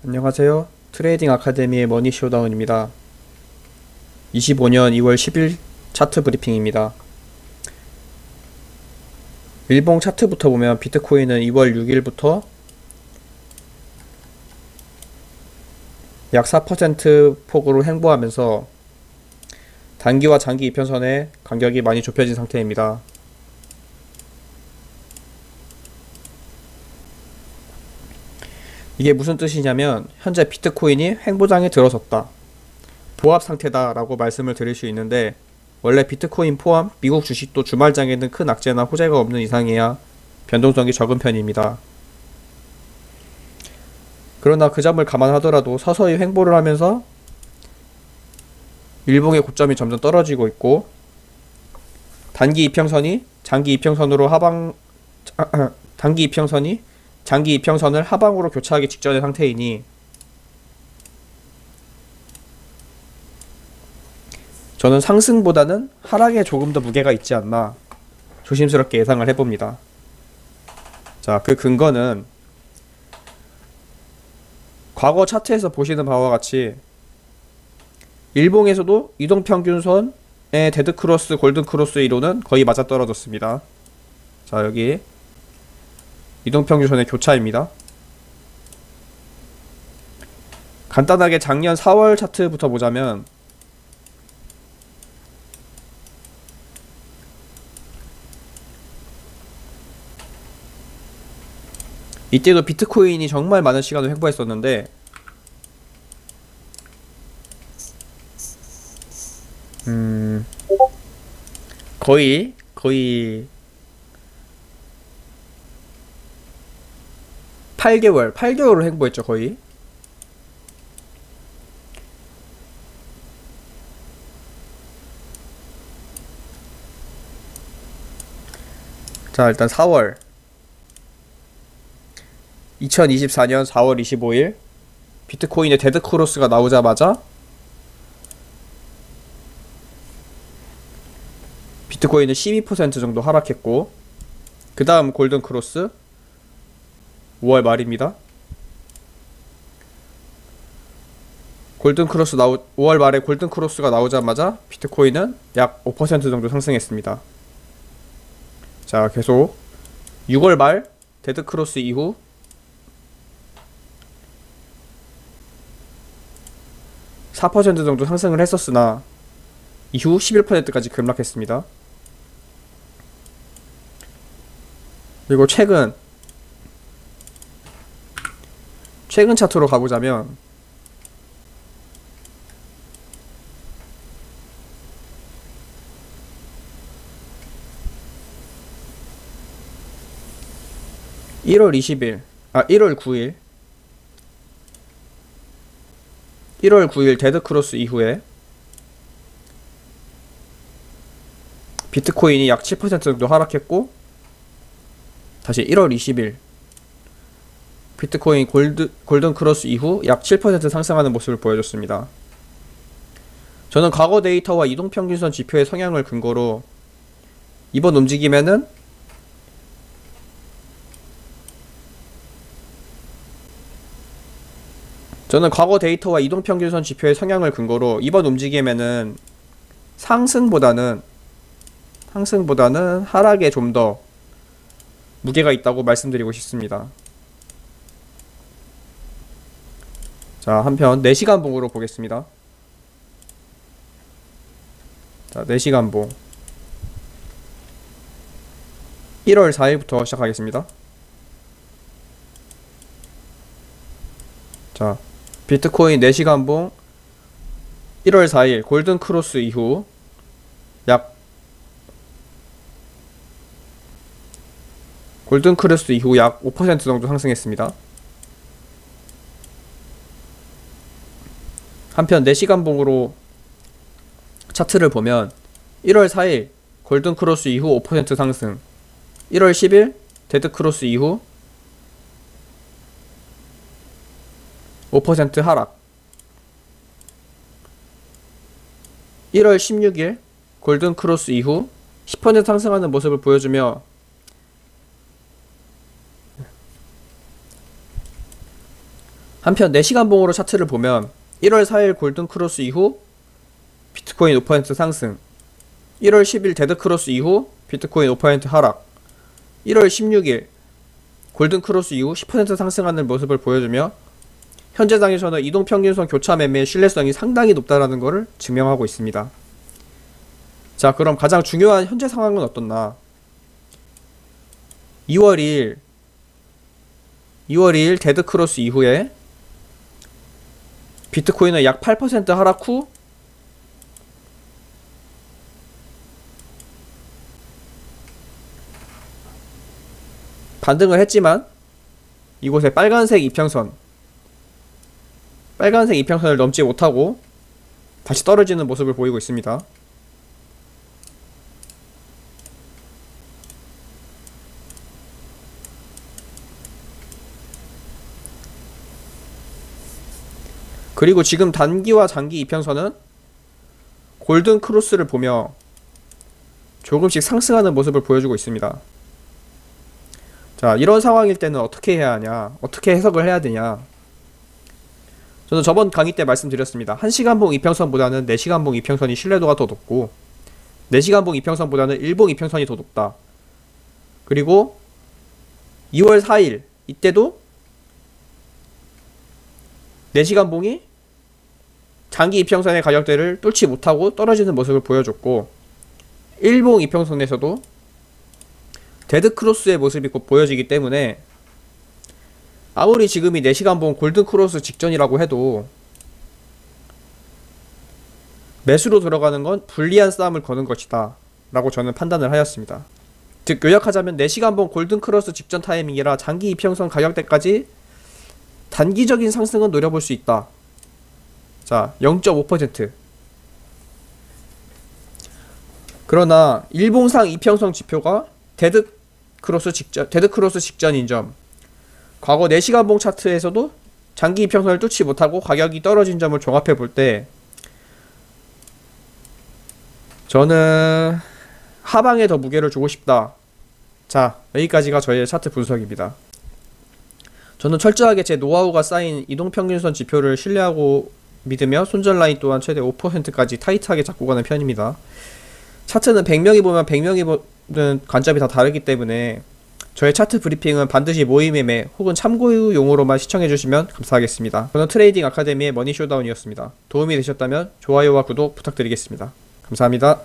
안녕하세요. 트레이딩 아카데미의 머니 쇼다운입니다. 25년 2월 10일 차트 브리핑입니다. 일봉 차트부터 보면 비트코인은 2월 6일부터 약 4% 폭으로 횡보하면서 단기와 장기 이평선의 간격이 많이 좁혀진 상태입니다. 이게 무슨 뜻이냐면 현재 비트코인이 횡보장에 들어섰다, 보합 상태다 라고 말씀을 드릴 수 있는데, 원래 비트코인 포함 미국 주식도 주말장에는 큰 악재나 호재가 없는 이상이야 변동성이 적은 편입니다. 그러나 그 점을 감안하더라도 서서히 횡보를 하면서 일봉의 고점이 점점 떨어지고 있고, 단기 이평선이 장기 이평선으로 장기 이평선을 하방으로 교차하기 직전의 상태이니 저는 상승보다는 하락에 조금 더 무게가 있지 않나 조심스럽게 예상을 해봅니다. 자, 그 근거는 과거 차트에서 보시는 바와 같이 일봉에서도 이동평균선의 데드크로스, 골든크로스 이론은 거의 맞아떨어졌습니다. 자, 여기 이동평균선의 교차입니다. 간단하게 작년 4월 차트부터 보자면 이때도 비트코인이 정말 많은 시간을 횡보했었는데 거의 8개월을 횡보했죠, 거의. 자, 일단 2024년 4월 25일 비트코인의 데드크로스가 나오자마자 비트코인은 12% 정도 하락했고, 그 다음 골든크로스 5월 말입니다. 5월 말에 골든크로스가 나오자마자 비트코인은 약 5% 정도 상승했습니다. 자, 계속 6월 말 데드크로스 이후 4% 정도 상승을 했었으나 이후 11%까지 급락했습니다. 그리고 최근 차트로 가보자면1월 9일 데드크로스 이후에 비트코인이 약 7% 정도 하락했고, 다시 1월 20일 비트코인 골든크로스 이후 약 7% 상승하는 모습을 보여줬습니다. 저는 과거 데이터와 이동평균선 지표의 성향을 근거로 이번 움직임에는 상승보다는 하락에 좀 더 무게가 있다고 말씀드리고 싶습니다. 자, 한편 4시간 봉으로 보겠습니다. 자, 4시간 봉 1월 4일부터 시작하겠습니다. 자, 비트코인 4시간 봉 1월 4일 골든크로스 이후 약 5% 정도 상승했습니다. 한편 4시간 봉으로 차트를 보면 1월 4일 골든크로스 이후 5% 상승, 1월 10일 데드크로스 이후 5% 하락, 1월 16일 골든크로스 이후 10% 상승하는 모습을 보여주며 한편 4시간 봉으로 차트를 보면 1월 4일 골든 크로스 이후 비트코인 5% 상승, 1월 10일 데드 크로스 이후 비트코인 5% 하락, 1월 16일 골든 크로스 이후 10% 상승하는 모습을 보여주며 현재 장에서는 이동평균선 교차 매매의 신뢰성이 상당히 높다라는 것을 증명하고 있습니다. 자, 그럼 가장 중요한 현재 상황은 어떻나? 2월 2일 데드 크로스 이후에 비트코인은 약 8% 하락 후 반등을 했지만 이곳에 빨간색 이평선을 넘지 못하고 다시 떨어지는 모습을 보이고 있습니다. 그리고 지금 단기와 장기 이평선은 골든 크로스를 보며 조금씩 상승하는 모습을 보여주고 있습니다. 자, 이런 상황일 때는 어떻게 해야 하냐, 어떻게 해석을 해야 되냐. 저는 저번 강의 때 말씀드렸습니다. 1시간봉 이평선보다는 4시간봉 이평선이 신뢰도가 더 높고 4시간봉 이평선보다는 1봉 이평선이 더 높다. 그리고 2월 4일 이때도 4시간봉이 장기 이평선의 가격대를 뚫지 못하고 떨어지는 모습을 보여줬고 1봉 이평선에서도 데드크로스의 모습이 곧 보여지기 때문에 아무리 지금이 4시간봉 골든크로스 직전이라고 해도 매수로 들어가는 건 불리한 싸움을 거는 것이다 라고 저는 판단을 하였습니다. 즉 요약하자면 4시간봉 골든크로스 직전 타이밍이라 장기 이평선 가격대까지 단기적인 상승은 노려볼 수 있다. 자, 0.5%. 그러나 일봉상 이평선 지표가 데드크로스 직전인 점, 과거 4시간봉 차트에서도 장기 이평선을 뚫지 못하고 가격이 떨어진 점을 종합해 볼 때 저는 하방에 더 무게를 주고 싶다. 자, 여기까지가 저의 차트 분석입니다. 저는 철저하게 제 노하우가 쌓인 이동평균선 지표를 신뢰하고 믿으며 손절 라인 또한 최대 5%까지 타이트하게 잡고 가는 편입니다. 차트는 100명이 보면 100명이 보는 관점이 다 다르기 때문에 저의 차트 브리핑은 반드시 모의매매 혹은 참고용으로만 시청해주시면 감사하겠습니다. 저는 트레이딩 아카데미의 머니 쇼다운이었습니다. 도움이 되셨다면 좋아요와 구독 부탁드리겠습니다. 감사합니다.